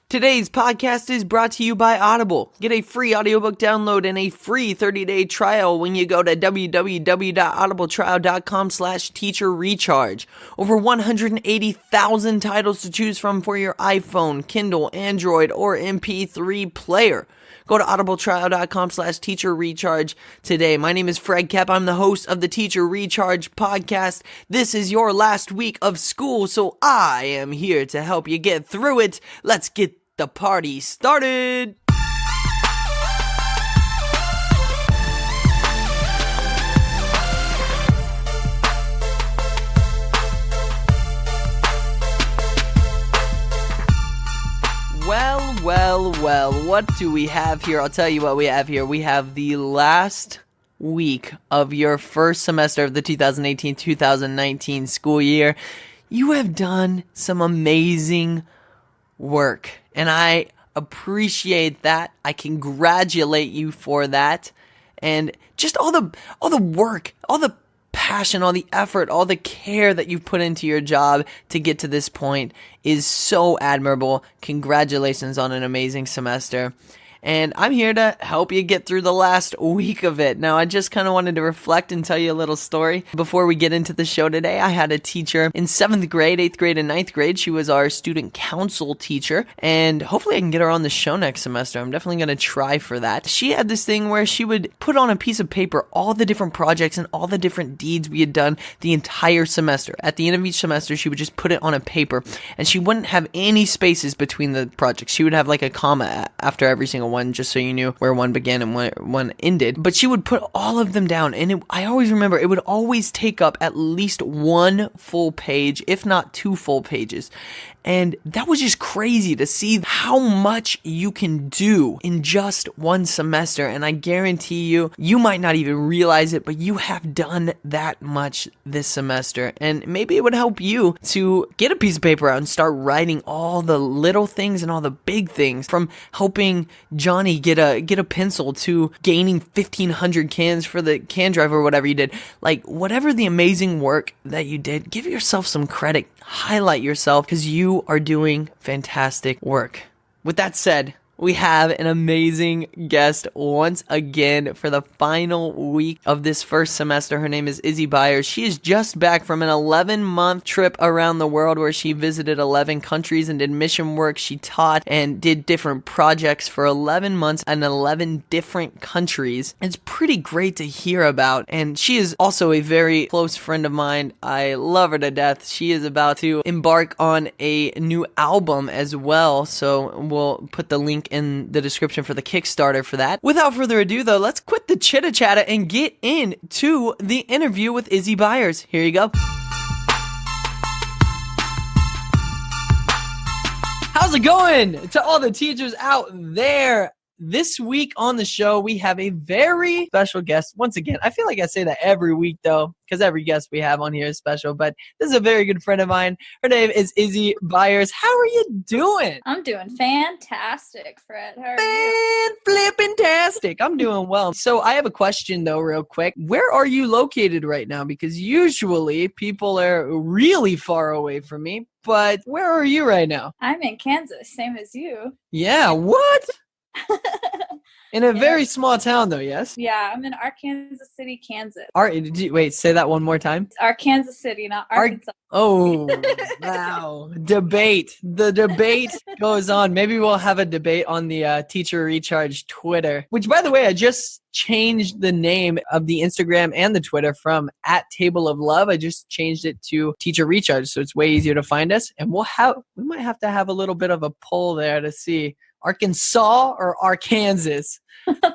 Today's podcast is brought to you by Audible. Get a free audiobook download and a free 30-day trial when you go to www.audibletrial.com/teacherrecharge. Over 180,000 titles to choose from for your iPhone, Kindle, Android, or MP3 player. Go to audibletrial.com/teacherrecharge today. My name is Fred Kepp. I'm the host of the Teacher Recharge podcast. This is your last week of school, so I am here to help you get through it. Let's get the party started. Well, what do we have here? I'll tell you what we have here. We have the last week of your first semester of the 2018-2019 school year. You have done some amazing work, and I appreciate that. I congratulate you for that. And just all the work, all the passion, all the effort, all the care that you've put into your job to get to this point is so admirable. Congratulations on an amazing semester. And I'm here to help you get through the last week of it. Now, I just kind of wanted to reflect and tell you a little story. Before we get into the show today, I had a teacher in 7th grade, 8th grade, and 9th grade. She was our student council teacher, and hopefully I can get her on the show next semester. I'm definitely going to try for that. She had this thing where she would put on a piece of paper all the different projects and all the different deeds we had done the entire semester. At the end of each semester, she would just put it on a paper, and she wouldn't have any spaces between the projects. She would have like a comma after every single one, just so you knew where one began and where one ended. But she would put all of them down, and I always remember it would always take up at least one full page, if not 2 full pages. And that was just crazy to see how much you can do in just one semester. And I guarantee you, you might not even realize it, but you have done that much this semester. And maybe it would help you to get a piece of paper out and start writing all the little things and all the big things, from helping Johnny get a pencil to gaining 1,500 cans for the can drive or whatever you did. Like, whatever the amazing work that you did, give yourself some credit. Highlight yourself, because you are doing fantastic work. With that said, we have an amazing guest once again for the final week of this first semester. Her name is Izzy Byers. She is just back from an 11-month trip around the world where she visited 11 countries and did mission work. She taught and did different projects for 11 months in 11 different countries. It's pretty great to hear about, and she is also a very close friend of mine. I love her to death. She is about to embark on a new album as well, so we'll put the link in the description for the Kickstarter for that. Without further ado, though, let's quit the chitta-chatta and get into the interview with Izzy Byers. Here you go. How's it going to all the teachers out there? This week on the show, we have a very special guest. Once again, I feel like I say that every week, though, because every guest we have on here is special. But this is a very good friend of mine. Her name is Izzy Byers. How are you doing? I'm doing fantastic, Fred. How are you? Flippin-tastic. I'm doing well. So I have a question, though, real quick. Where are you located right now? Because usually people are really far away from me. But where are you right now? I'm in Kansas, same as you. Yeah, what? In a very small town, though, yes? Yeah, I'm in Arkansas City, Kansas. Wait, say that one more time. It's Arkansas City, not Arkansas. Oh, wow. Debate. The debate goes on. Maybe we'll have a debate on the Teacher Recharge Twitter, which, by the way, I just changed the name of the Instagram and the Twitter from @TableOfLove. I just changed it to Teacher Recharge, so it's way easier to find us. And we might have to have a little bit of a poll there to see Arkansas or Arkansas.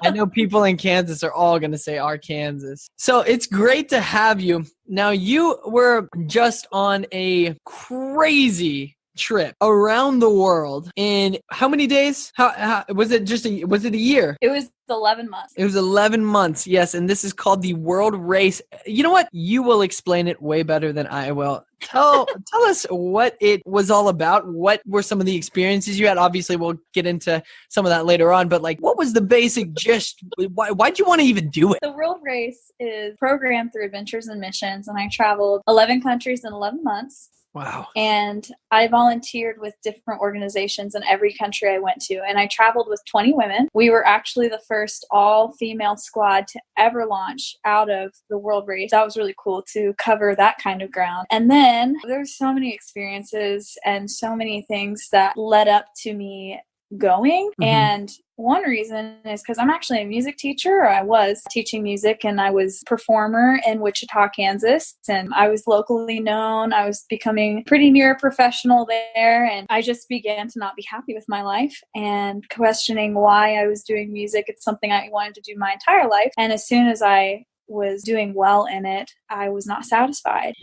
I know people in Kansas are all going to say Arkansas. So it's great to have you. Now, you were just on a crazy trip around the world in how many days? How was it? Was it a year? It was 11 months. It was 11 months, yes. And this is called the World Race. You know what? You will explain it way better than I will. Tell us what it was all about. What were some of the experiences you had? Obviously, we'll get into some of that later on. But what was the basic gist? Why'd you want to even do it? The World Race is programmed through Adventures and Missions, and I traveled 11 countries in 11 months. Wow. And I volunteered with different organizations in every country I went to. And I traveled with 20 women. We were actually the first all-female squad to ever launch out of the world race. That was really cool to cover that kind of ground. And then there's so many experiences and so many things that led up to me going. And one reason is because I'm actually a music teacher, or I was teaching music, and I was a performer in Wichita, Kansas, and I was locally known. I was becoming pretty near professional there, and I just began to not be happy with my life and questioning why I was doing music. It's something I wanted to do my entire life. And as soon as I was doing well in it, I was not satisfied.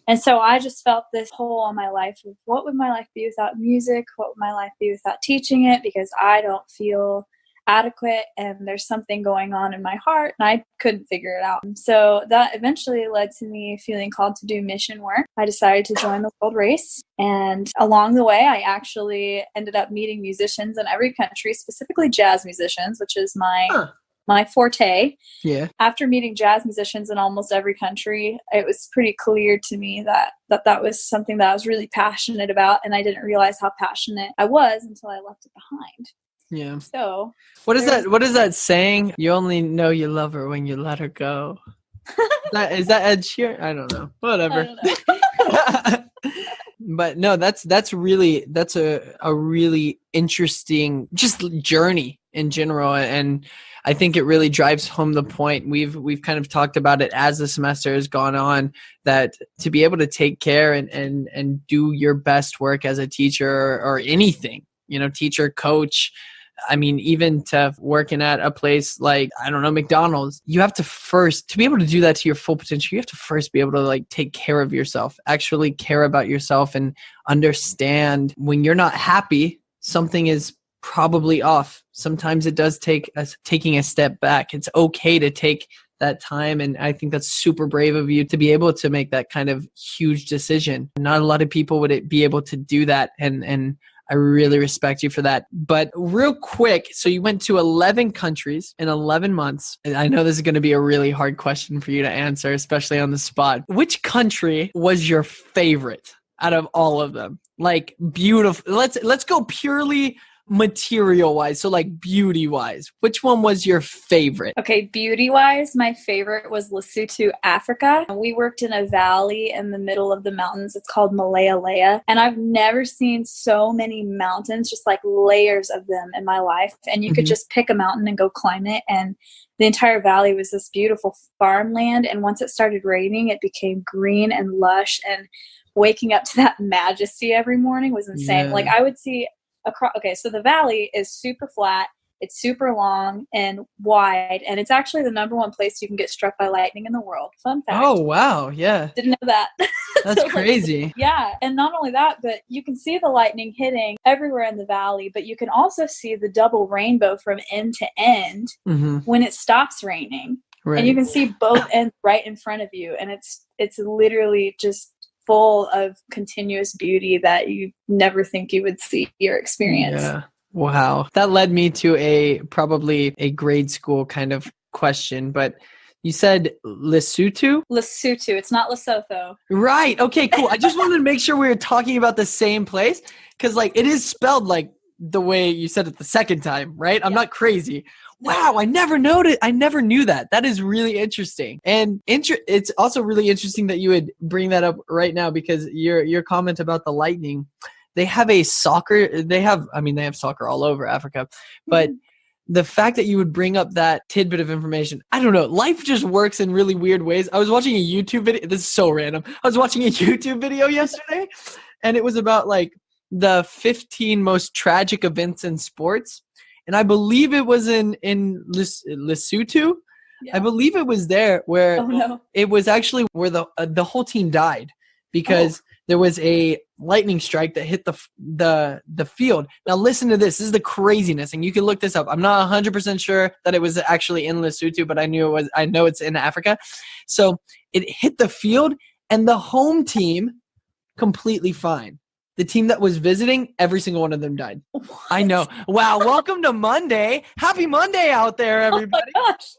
And so I just felt this hole in my life of what would my life be without music? What would my life be without teaching it? Because I don't feel adequate and there's something going on in my heart and I couldn't figure it out. So that eventually led to me feeling called to do mission work. I decided to join the world race, and along the way I actually ended up meeting musicians in every country, specifically jazz musicians, which is my forte. Yeah. After meeting jazz musicians in almost every country, it was pretty clear to me that was something that I was really passionate about, and I didn't realize how passionate I was until I left it behind. Yeah. So what is that saying? You only know you love her when you let her go. Is that Ed Sheeran? I don't know. Whatever. I don't know. But no, that's a really interesting just journey in general, and I think it really drives home the point. We've kind of talked about it as the semester has gone on, that to be able to take care and do your best work as a teacher or anything, teacher, coach. I mean, even to working at a place like, I don't know, McDonald's, you have to be able to do that to your full potential, you have to first be able to take care of yourself, actually care about yourself, and understand when you're not happy, something is probably off. Sometimes it does take us taking a step back. It's okay to take that time. And I think that's super brave of you to be able to make that kind of huge decision. Not a lot of people would be able to do that. And I really respect you for that. But real quick, so you went to 11 countries in 11 months. And I know this is going to be a really hard question for you to answer, especially on the spot. Which country was your favorite out of all of them? Beautiful. Let's go purely material wise, so beauty wise. Which one was your favorite? Okay, beauty wise, my favorite was Lesotho, Africa. We worked in a valley in the middle of the mountains. It's called Malaya, and I've never seen so many mountains, just layers of them in my life. And you could just pick a mountain and go climb it, and the entire valley was this beautiful farmland. And once it started raining, it became green and lush, and waking up to that majesty every morning was insane. Yeah. I would see okay, so the valley is super flat, it's super long and wide, and it's actually the number one place you can get struck by lightning in the world. Fun fact. Oh, wow. Yeah. Didn't know that. That's crazy. Yeah. And not only that, but you can see the lightning hitting everywhere in the valley, but you can also see the double rainbow from end to end when it stops raining. Right. And you can see both ends right in front of you. And it's literally just full of continuous beauty that you never think you would see or experience. Yeah. Wow. That led me to probably a grade school kind of question, but you said Lesotho? Lesotho. It's not Lesotho. Right. Okay, cool. I just wanted to make sure we were talking about the same place, because it is spelled the way you said it the second time, right? I'm not crazy. Wow, I never noticed. I never knew that. That is really interesting. And it's also really interesting that you would bring that up right now, because your comment about the lightning, they have soccer all over Africa, but the fact that you would bring up that tidbit of information, I don't know, life just works in really weird ways. I was watching a YouTube video. This is so random. I was watching a YouTube video yesterday, and it was about the 15 most tragic events in sports. And I believe it was in Lesotho. Yeah. I believe it was there where it was actually where the whole team died because there was a lightning strike that hit the field. Now listen to this. This is the craziness, and you can look this up. I'm not 100% sure that it was actually in Lesotho, but I know it's in Africa. So it hit the field, and the home team completely fine. The team that was visiting, every single one of them died. What? I know. Wow. Welcome to Monday. Happy Monday out there, everybody. Oh my gosh.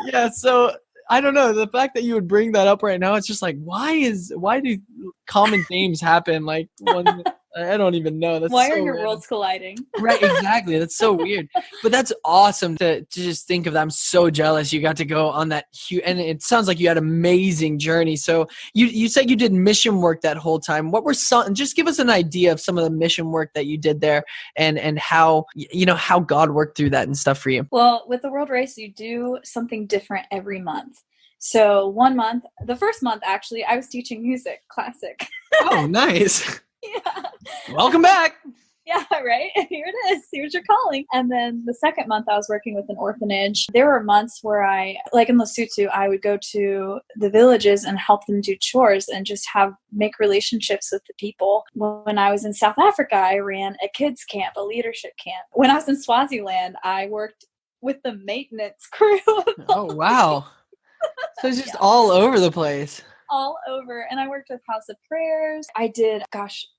Yeah. So I don't know. The fact that you would bring that up right now, it's just like, why do common themes happen? Like one, I don't even know. That's Why so are your random. worlds colliding? Right, exactly. That's so weird. But that's awesome to just think of that. I'm so jealous you got to go on that huge, and it sounds like you had an amazing journey. So you said you did mission work that whole time. What were some, just give us an idea of some of the mission work that you did there and how, how God worked through that and stuff for you. Well, with the World Race, you do something different every month. So one month, the first month, actually, I was teaching music, classic. Oh, nice. Yeah. Welcome back. Yeah, right. Here it is. Here's your calling. And then the second month, I was working with an orphanage. There were months where like in Lesotho, I would go to the villages and help them do chores and just make relationships with the people. When I was in South Africa, I ran a kids camp, a leadership camp. When I was in Swaziland, I worked with the maintenance crew. Oh, wow. So it's just all over the place. All over. And I worked with House of Prayers. I did,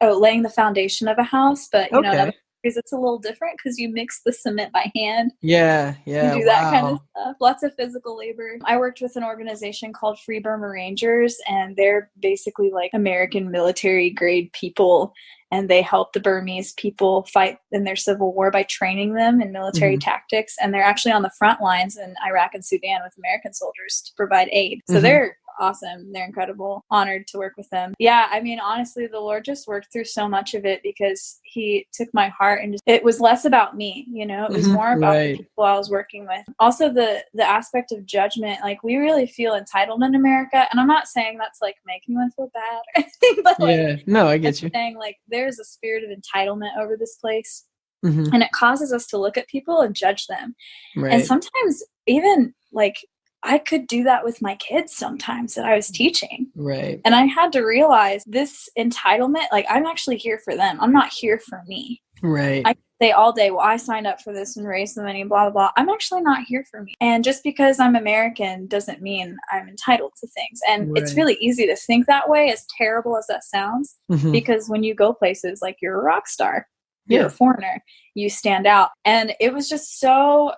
laying the foundation of a house. But, in other countries, it's a little different because you mix the cement by hand. Yeah. And do that kind of stuff. Lots of physical labor. I worked with an organization called Free Burma Rangers, and they're basically like American military grade people. And they help the Burmese people fight in their civil war by training them in military tactics. And they're actually on the front lines in Iraq and Sudan with American soldiers to provide aid. So they're awesome. They're incredible. Honored to work with them. Yeah, I mean, honestly, the Lord just worked through so much of it because he took my heart and it was less about me, it was more about the people I was working with. Also, the aspect of judgment, like we really feel entitled in America. And I'm not saying that's like making them feel bad or anything, but no, I get you. Saying like there's a spirit of entitlement over this place. And it causes us to look at people and judge them. Right. And sometimes even like I could do that with my kids sometimes that I was teaching. Right. And I had to realize this entitlement, like I'm actually here for them. I'm not here for me. Right. I say all day, well, I signed up for this and raised the money, blah, blah, blah. I'm actually not here for me. And just because I'm American doesn't mean I'm entitled to things. And it's really easy to think that way, as terrible as that sounds, because when you go places, like you're a rock star, you're a foreigner, you stand out. And it was just so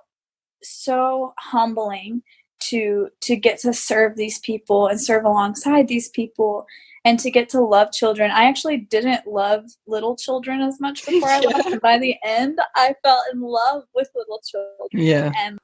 humbling to get to serve these people and serve alongside these people and to get to love children. I actually didn't love little children as much before I left. And by the end, I fell in love with little children. Yeah. And,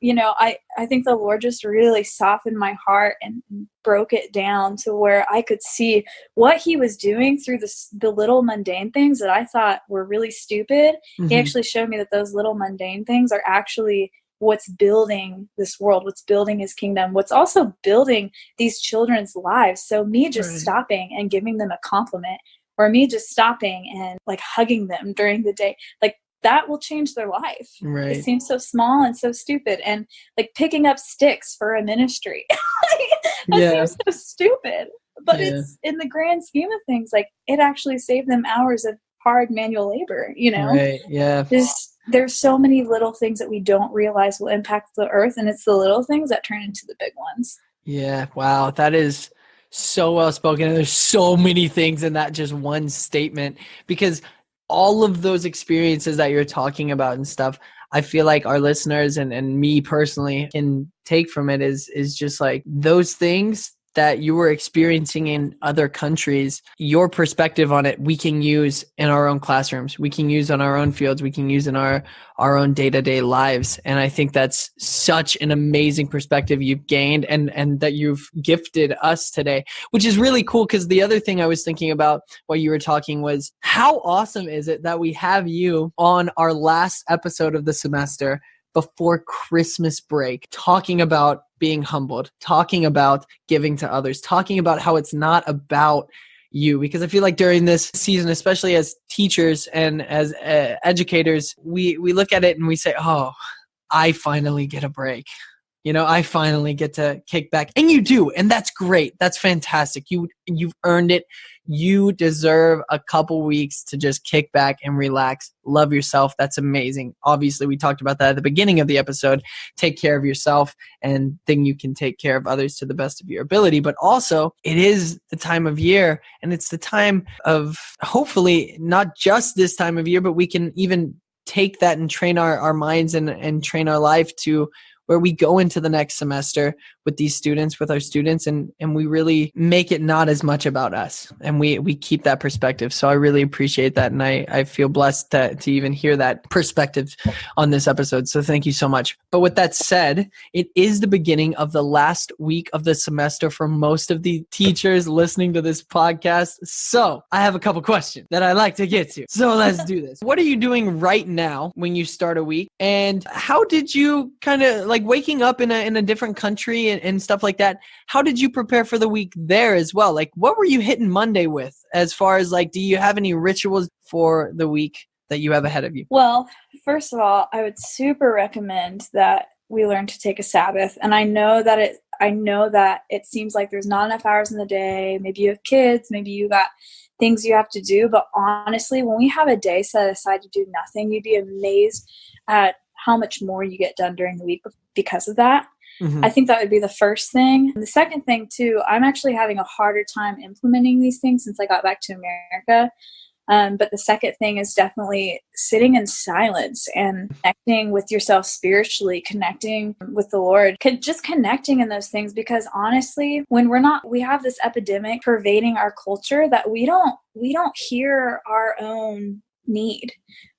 I think the Lord just really softened my heart and broke it down to where I could see what he was doing through the little mundane things that I thought were really stupid. He actually showed me that those little mundane things are actually what's building this world, what's building his kingdom, what's also building these children's lives. So me just stopping and giving them a compliment, or me just stopping and like hugging them during the day, like that will change their life. Right. It seems so small and so stupid. And like picking up sticks for a ministry, that seems so stupid, but it's in the grand scheme of things, like it actually saved them hours of hard manual labor, Right. Yeah. There's so many little things that we don't realize will impact the earth, and it's the little things that turn into the big ones. Yeah. Wow. That is so well spoken. And there's so many things in that just one statement, because all of those experiences that you're talking about and stuff, I feel like our listeners and me personally can take from it is just like those things that you were experiencing in other countries, your perspective on it, we can use in our own classrooms. We can use on our own fields. We can use in our own day-to-day lives. And I think that's such an amazing perspective you've gained and that you've gifted us today, which is really cool. Because the other thing I was thinking about while you were talking was how awesome is it that we have you on our last episode of the semester before Christmas break, talking about being humbled, talking about giving to others, talking about how it's not about you. Because I feel like during this season, especially as teachers and as educators, we look at it and we say, oh, I finally get a break. I finally get to kick back. And you do. And that's great. That's fantastic. You've earned it. You deserve a couple weeks to just kick back and relax. Love yourself. That's amazing. Obviously, we talked about that at the beginning of the episode. Take care of yourself, and then you can take care of others to the best of your ability. But also, it is the time of year, and it's the time of hopefully not just this time of year, but we can even take that and train our minds and train our life to where we go into the next semester with these students, with our students, and we really make it not as much about us, and we keep that perspective. So I really appreciate that, and I feel blessed to even hear that perspective on this episode. So thank you so much. But with that said, it is the beginning of the last week of the semester for most of the teachers listening to this podcast. So I have a couple questions that I'd like to get to. So let's do this. What are you doing right now when you start a week? And how did you kind of like waking up in a different country and stuff like that? How did you prepare for the week there as well? Like, what were you hitting Monday with as far as like, do you have any rituals for the week that you have ahead of you? Well, first of all, I would super recommend that we learn to take a Sabbath. And I know that it seems like there's not enough hours in the day. Maybe you have kids, maybe you got things you have to do. But honestly, when we have a day set aside to do nothing, you'd be amazed at how much more you get done during the week because of that. Mm-hmm. I think that would be the first thing. And the second thing too, I'm actually having a harder time implementing these things since I got back to America. But the second thing is definitely sitting in silence and connecting with yourself spiritually, connecting with the Lord, just connecting in those things. Because honestly, when we have this epidemic pervading our culture that we don't hear our own need.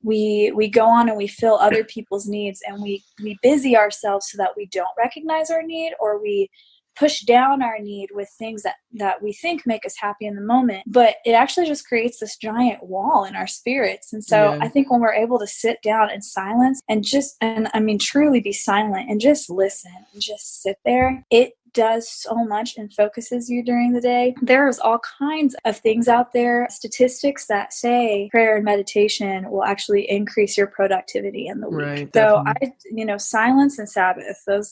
We go on and we fill other people's needs, and we busy ourselves so that we don't recognize our need, or we push down our need with things that we think make us happy in the moment, but it actually just creates this giant wall in our spirits. And so I think when we're able to sit down in silence and truly be silent and just listen and just sit there, it does so much and focuses you during the day. There's all kinds of things out there, statistics that say prayer and meditation will actually increase your productivity in the week. Right, so silence and Sabbath,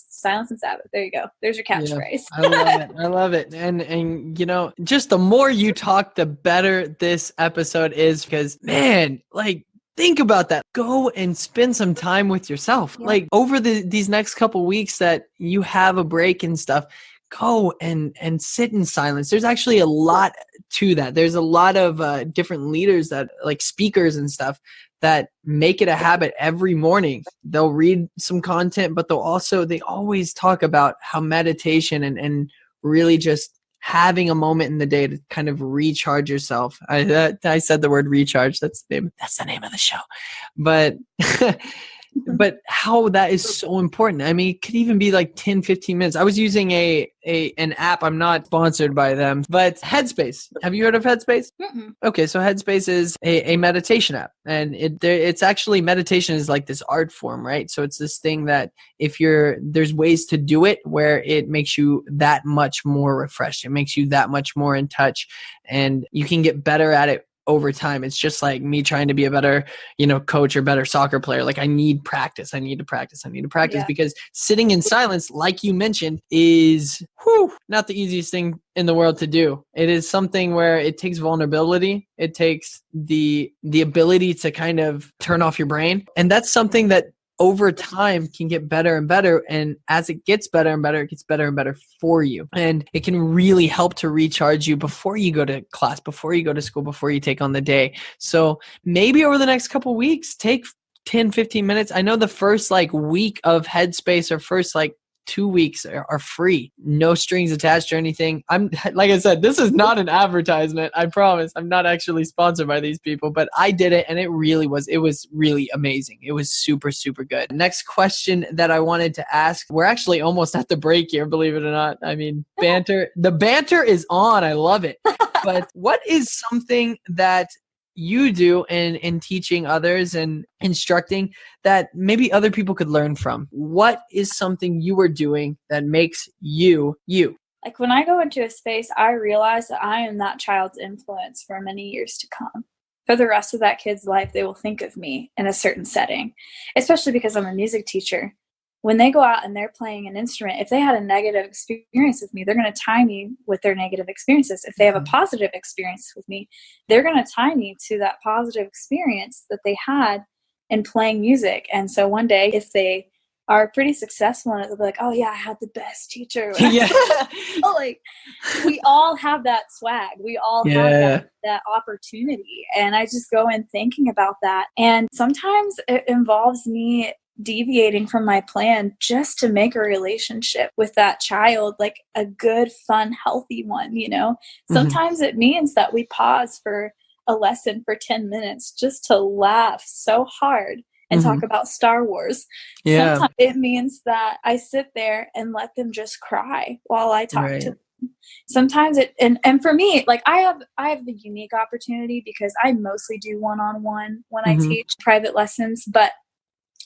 silence and Sabbath. There you go. There's your catchphrase. I love it. I love it. And just the more you talk, the better this episode is, because man, like, think about that. Go and spend some time with yourself. Yeah. Like over these next couple weeks that you have a break and stuff, go and sit in silence. There's actually a lot to that. There's a lot of different leaders that, like speakers and stuff, that make it a habit every morning. They'll read some content, but they always talk about how meditation and really just having a moment in the day to kind of recharge yourself. I said the word recharge. That's the name of the show. But but how that is so important. I mean, it could even be like 10, 15 minutes. I was using an app. I'm not sponsored by them, but Headspace. Have you heard of Headspace? Mm-mm. Okay, so Headspace is a meditation app, and it's actually, meditation is like this art form, right? So it's this thing that there's ways to do it where it makes you that much more refreshed. It makes you that much more in touch, and you can get better at it over time. It's just like me trying to be a better, coach or better soccer player. Like, I need practice. I need to practice because sitting in silence, like you mentioned, is not the easiest thing in the world to do. It is something where it takes vulnerability. It takes the ability to kind of turn off your brain. And that's something that over time can get better and better. And as it gets better and better, it gets better and better for you. And it can really help to recharge you before you go to class, before you go to school, before you take on the day. So maybe over the next couple of weeks, take 10, 15 minutes. I know the first week of Headspace, or first 2 weeks are free, no strings attached or anything. I'm, like I said, this is not an advertisement. I promise. I'm not actually sponsored by these people, but I did it, and it was really amazing. It was super, super good. Next question that I wanted to ask, we're actually almost at the break here, believe it or not. I mean, the banter is on. I love it. But what is something that you do in teaching others and instructing that maybe other people could learn from? What is something you are doing that makes you, you? Like, when I go into a space, I realize that I am that child's influence for many years to come. For the rest of that kid's life, they will think of me in a certain setting, especially because I'm a music teacher. When they go out and they're playing an instrument, if they had a negative experience with me, they're going to tie me with their negative experiences. If they have a positive experience with me, they're going to tie me to that positive experience that they had in playing music. And so one day, if they are pretty successful in it, they'll be like, oh yeah, I had the best teacher. Yeah. We all have that swag. We all have that opportunity. And I just go in thinking about that. And sometimes it involves me deviating from my plan just to make a relationship with that child, like a good, fun, healthy one, Sometimes it means that we pause for a lesson for 10 minutes just to laugh so hard and talk about Star Wars. Yeah. Sometimes it means that I sit there and let them just cry while I talk to them. Sometimes and for me, like I have the unique opportunity because I mostly do one-on-one when I teach private lessons, but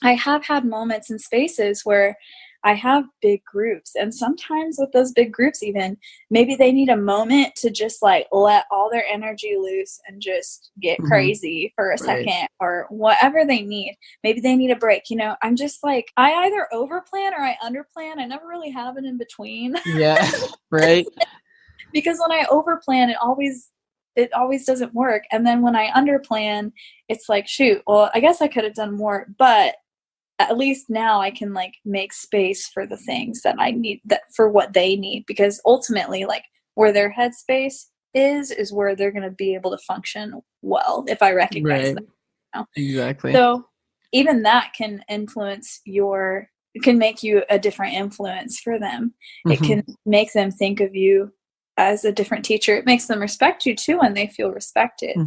I have had moments and spaces where I have big groups, and sometimes with those big groups, even maybe they need a moment to just like let all their energy loose and just get crazy for a second or whatever they need. Maybe they need a break. I'm just like, I either overplan or I underplan. I never really have it in between. Yeah. Right. Because when I overplan, it always doesn't work. And then when I underplan, it's like, shoot, well, I guess I could have done more, but at least now I can like make space for the things that I need, that for what they need, because ultimately, like where their headspace is where they're going to be able to function well if I recognize that. Exactly. So even that can can make you a different influence for them. It can make them think of you as a different teacher. It makes them respect you too, and they feel respected.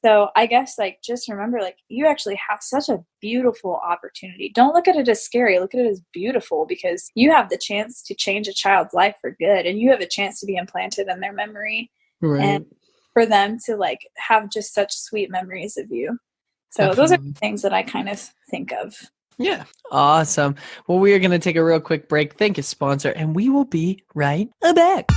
So I guess like just remember, like you actually have such a beautiful opportunity. Don't look at it as scary. Look at it as beautiful, because you have the chance to change a child's life for good, and you have a chance to be implanted in their memory and for them to like have just such sweet memories of you. So those are the things that I kind of think of. Yeah. Awesome. Well, we are going to take a real quick break. Thank you, sponsor, and we will be right back.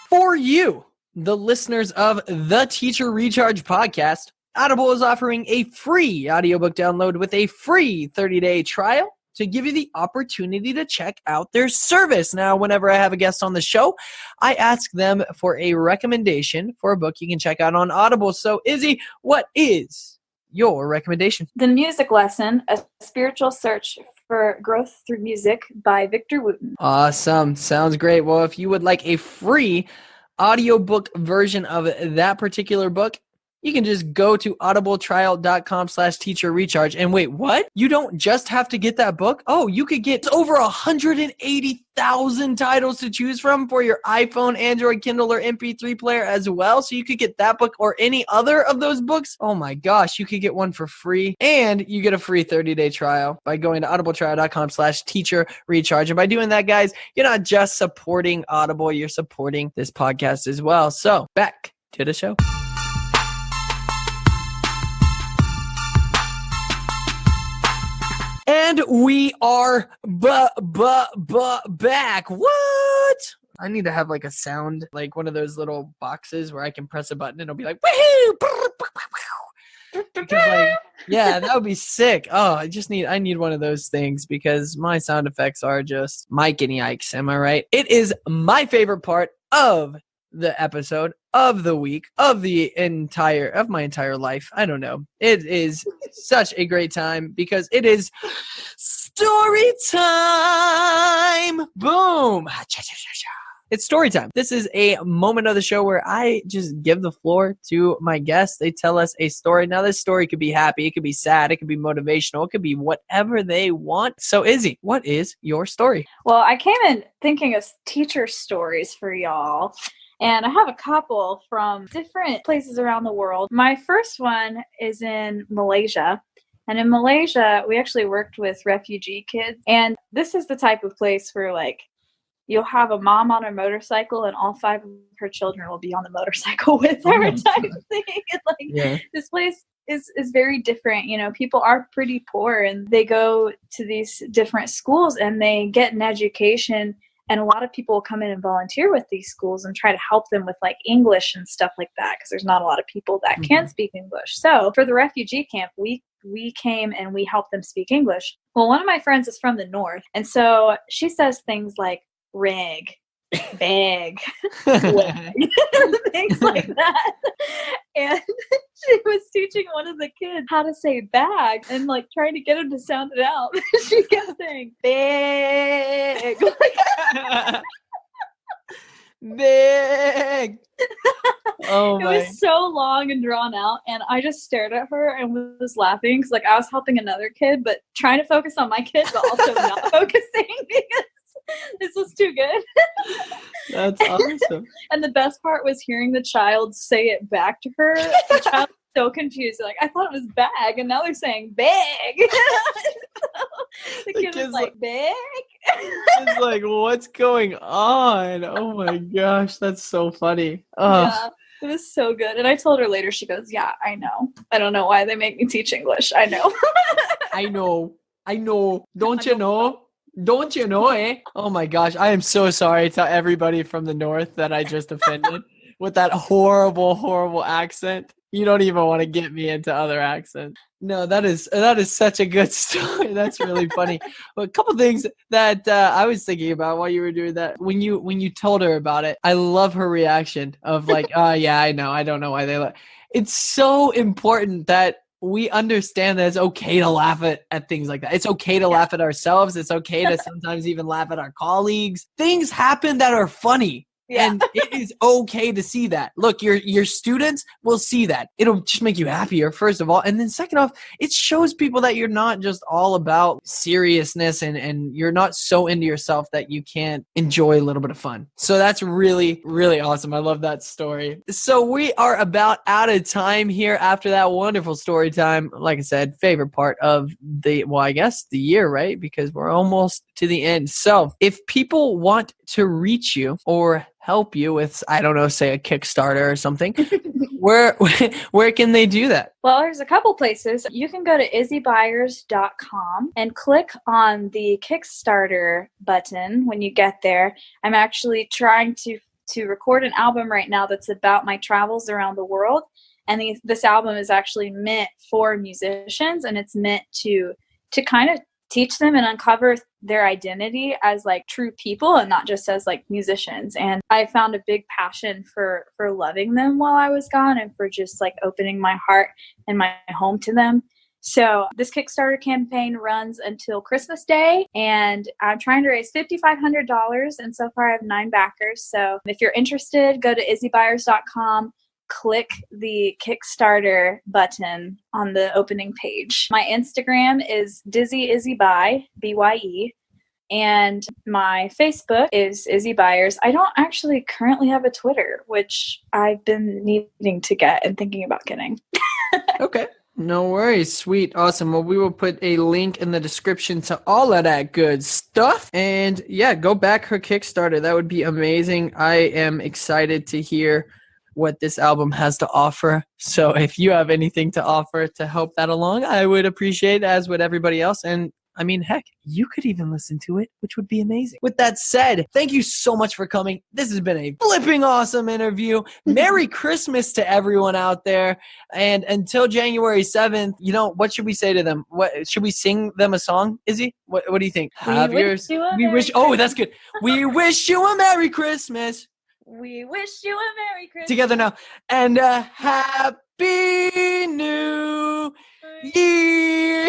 For you, the listeners of the Teacher Recharge podcast, Audible is offering a free audiobook download with a free 30-day trial to give you the opportunity to check out their service. Now, whenever I have a guest on the show, I ask them for a recommendation for a book you can check out on Audible. So, Izzy, what is your recommendation? The Music Lesson, A Spiritual Search for Growth Through Music by Victor Wooten. Awesome. Sounds great. Well, if you would like a free audiobook version of that particular book, you can just go to audibletrial.com/teacherrecharge. And wait, what? You don't just have to get that book? Oh, you could get over 180,000 titles to choose from for your iPhone, Android, Kindle, or MP3 player as well. So you could get that book or any other of those books. Oh my gosh, you could get one for free. And you get a free 30-day trial by going to audibletrial.com/teacherrecharge. And by doing that, guys, you're not just supporting Audible, you're supporting this podcast as well. So back to the show. And we are back. What? I need to have like a sound, like one of those little boxes where I can press a button and it'll be like, woohoo! Because like, yeah, that would be sick. Oh, I need one of those things because my sound effects are just Mike and yikes. Am I right? It is my favorite part of the episode, of the week, of my entire life. I don't know. It is such a great time because it is story time. Boom. It's story time. This is a moment of the show where I just give the floor to my guests. They tell us a story. Now, this story could be happy. It could be sad. It could be motivational. It could be whatever they want. So, Izzy, what is your story? Well, I came in thinking of teacher stories for y'all. And I have a couple from different places around the world. My first one is in Malaysia. And in Malaysia, we actually worked with refugee kids. And this is the type of place where, like, you'll have a mom on a motorcycle and all 5 of her children will be on the motorcycle with her type of thing. And, like, this place is very different. You know, people are pretty poor and they go to these different schools and they get an education. And a lot of people come in and volunteer with these schools and try to help them with like English and stuff like that, because there's not a lot of people that can speak English. So for the refugee camp, we came and we helped them speak English. Well, one of my friends is from the north. And so she says things like rig, bag, things like that. And she was teaching one of the kids how to say bag and like trying to get him to sound it out. She kept saying bag. Big. Oh It my. was so long and drawn out, and I just stared at her and was laughing because like I was helping another kid, but trying to focus on my kid, but also not focusing because this was too good. That's awesome. And the best part was hearing the child say it back to her. The child was so confused. Like, I thought it was bag, and now they're saying big. The kid was like, big? It's like, what's going on? Oh my gosh, that's so funny. Oh. Yeah, it was so good. And I told her later, she goes, yeah, I know. I don't know why they make me teach English. I know. I know. Don't you know? Don't you know, eh? Oh my gosh, I am so sorry to everybody from the north that I just offended with that horrible, horrible accent. You don't even want to get me into other accents. No, that is such a good story. That's really funny. But a couple things that I was thinking about while you were doing that. When you told her about it, I love her reaction of like, oh yeah, I know. I don't know why they. It's so important that we understand that it's okay to laugh at things like that. It's okay to laugh at ourselves. It's okay to sometimes even laugh at our colleagues. Things happen that are funny. Yeah. And it is okay to see that. Look, your students will see that. It'll just make you happier, first of all. And then second off, it shows people that you're not just all about seriousness and you're not so into yourself that you can't enjoy a little bit of fun. So that's really, really awesome. I love that story. So we are about out of time here after that wonderful story time. Like I said, favorite part of the year, right? Because we're almost to the end. So if people want to reach you or help you with, I don't know, say a Kickstarter or something, where can they do that? Well, there's a couple places. You can go to izzybyers.com and click on the Kickstarter button when you get there. I'm actually trying to record an album right now that's about my travels around the world. And this album is actually meant for musicians, and it's meant to kind of teach them and uncover their identity as like true people and not just as like musicians. And I found a big passion for loving them while I was gone and for just like opening my heart and my home to them. So this Kickstarter campaign runs until Christmas Day, and I'm trying to raise $5,500. And so far I have 9 backers. So if you're interested, go to izzybyers.com. Click the Kickstarter button on the opening page. My Instagram is Dizzy Izzy By, BYE, and my Facebook is Izzy Byers. I don't actually currently have a Twitter, which I've been needing to get and thinking about getting. Okay. No worries. Sweet. Awesome. Well, we will put a link in the description to all of that good stuff. And yeah, go back her Kickstarter. That would be amazing. I am excited to hear what this album has to offer. So if you have anything to offer to help that along, I would appreciate it, as would everybody else. And I mean, heck, you could even listen to it, which would be amazing. With that said, thank you so much for coming. This has been a flipping awesome interview. Merry Christmas to everyone out there. And until January 7th, what should we say to them? What should we sing them a song, Izzy? What do you think? That's good. We wish you a Merry Christmas. We wish you a Merry Christmas. Together now. And a Happy New Year.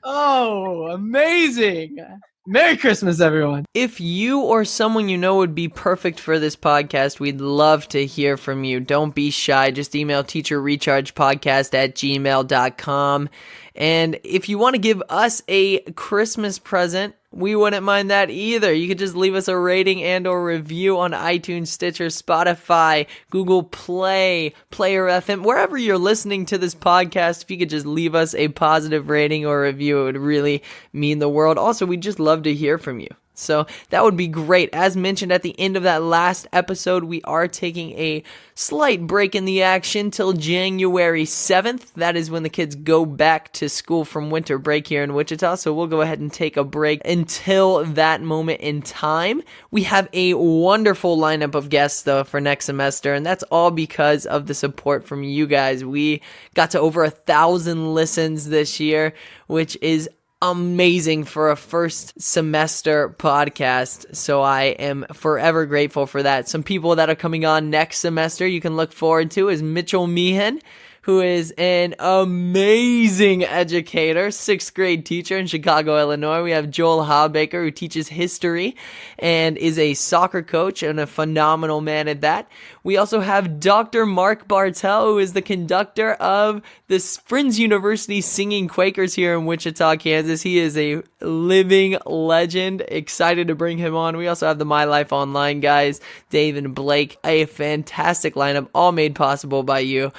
Oh, amazing. Merry Christmas, everyone. If you or someone you know would be perfect for this podcast, we'd love to hear from you. Don't be shy. Just email teacherrechargepodcast@gmail.com. And if you want to give us a Christmas present, we wouldn't mind that either. You could just leave us a rating and or review on iTunes, Stitcher, Spotify, Google Play, Player FM, wherever you're listening to this podcast. If you could just leave us a positive rating or review, it would really mean the world. Also, we'd just love to hear from you. So that would be great. As mentioned at the end of that last episode, we are taking a slight break in the action till January 7th. That is when the kids go back to school from winter break here in Wichita. So we'll go ahead and take a break until that moment in time. We have a wonderful lineup of guests though for next semester, and that's all because of the support from you guys. We got to over 1,000 listens this year, which is amazing for a first semester podcast. So I am forever grateful for that. Some people that are coming on next semester you can look forward to is Mitchell Meehan, who is an amazing educator, sixth grade teacher in Chicago, Illinois. We have Joel Hawbaker, who teaches history and is a soccer coach and a phenomenal man at that. We also have Dr. Mark Bartel, who is the conductor of the Friends University Singing Quakers here in Wichita, Kansas. He is a living legend. Excited to bring him on. We also have the My Life Online guys, Dave and Blake. A fantastic lineup, all made possible by you.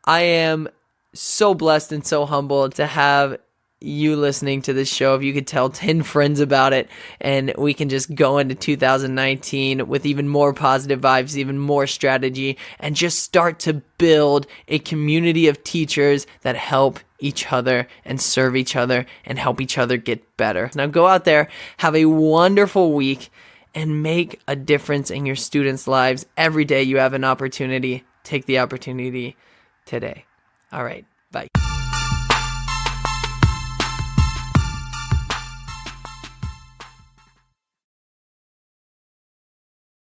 I am so blessed and so humbled to have you listening to this show. If you could tell 10 friends about it, and we can just go into 2019 with even more positive vibes, even more strategy, and just start to build a community of teachers that help each other and serve each other and help each other get better. Now go out there, have a wonderful week, and make a difference in your students' lives. Every day you have an opportunity. Take the opportunity today. All right, bye.